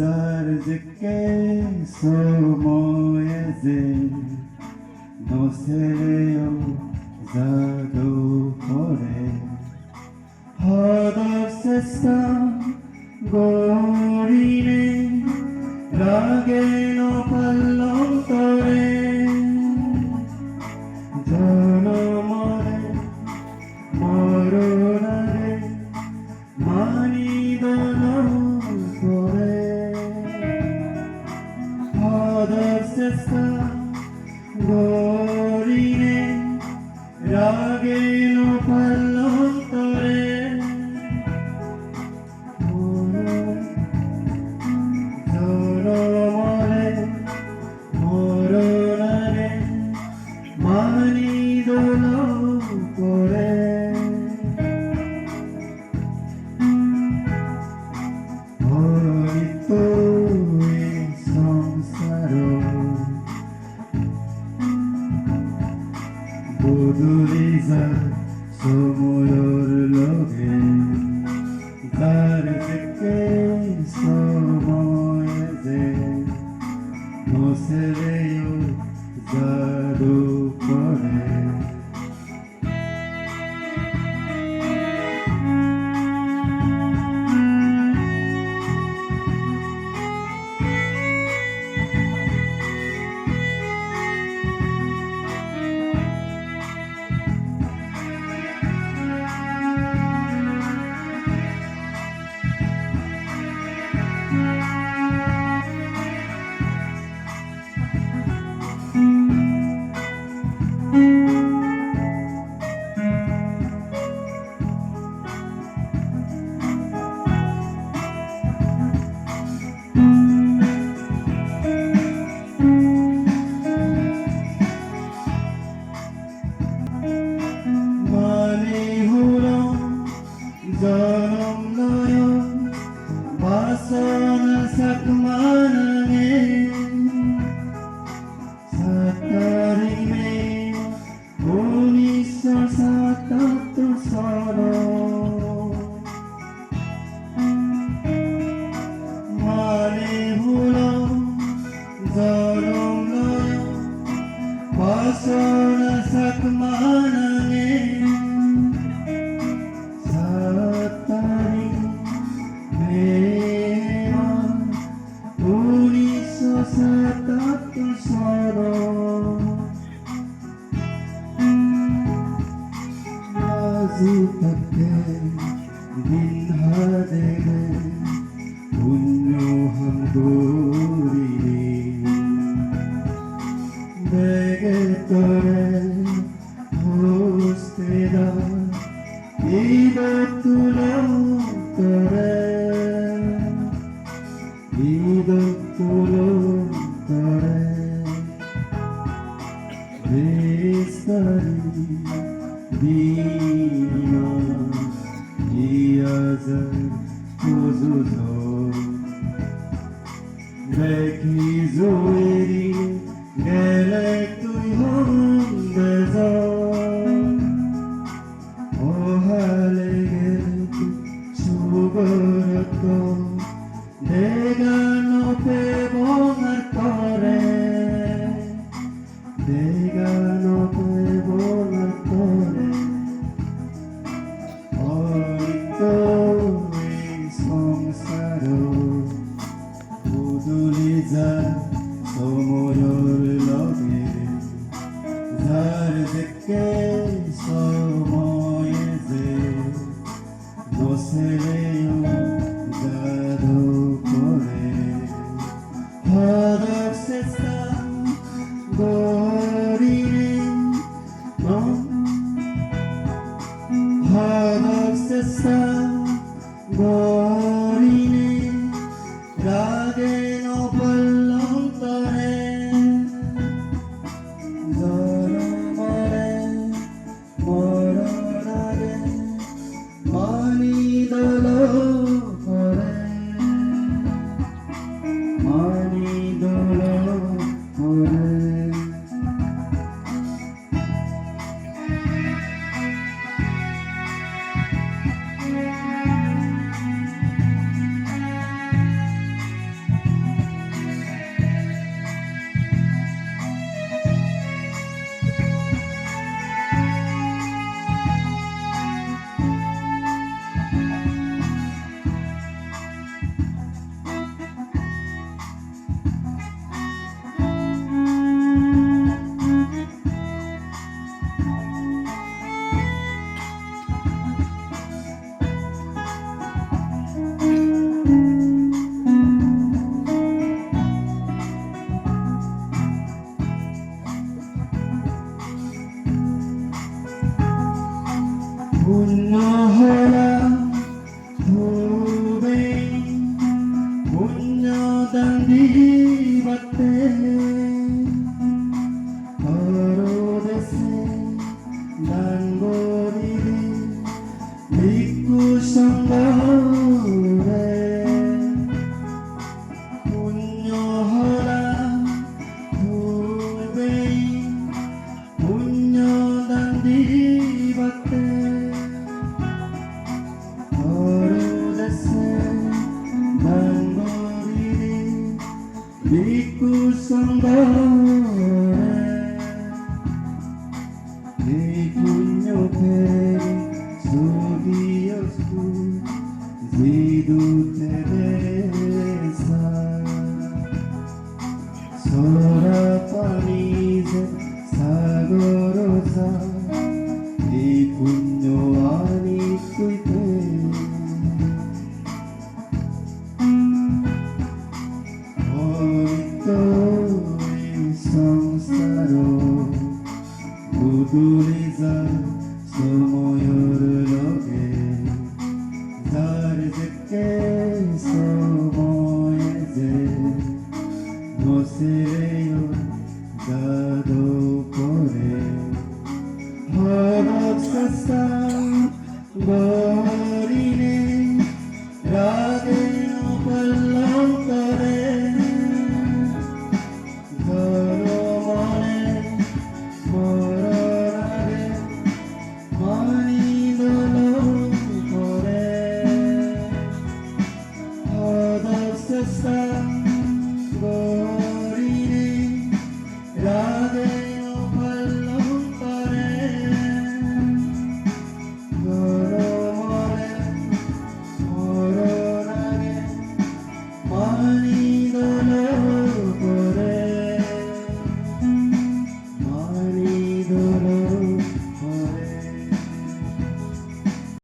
যার দিকে সময়েছে নসেও জাদু করে হদর চেষ্টা গরিনে রাগে নপাল্লম তরে জনমরে মরণারে মানিদন করে হদর চেষ্টা গরিনে রাগে নপাল্লম তরে জনমরে মরণারে মানিদন করে বদলি যায় সময়ের লগে যার দিকে সময়ে যে নসেও জাদু করে জনম নয়ন বাসনা সকমানে সাতারি মে 1977 সাল মানে হলো জনম নয়ন বাসনা সকমানে দান্ডি বাতে পরদেশে দান গরিবি ভিক্ষু সঙ্গরে পুণ্য হরা ভুবেই পুণ্য দান্ডি বাতে পরদেশে দান গরিবি ভিক্ষু সঙ্গরে এই পুণ্য ফেরে 소비였고 지두테레사 소라파니세 사고로사 이 분노 아니 꾸이테 어이또이 성사로 무두리자 소모요르로게 자르제께 소모예제 노세레요 자도코레 허벅사사 거리네 라데노 발렁거레 걸어머네 걸어라게 많이 dolor por él, todos están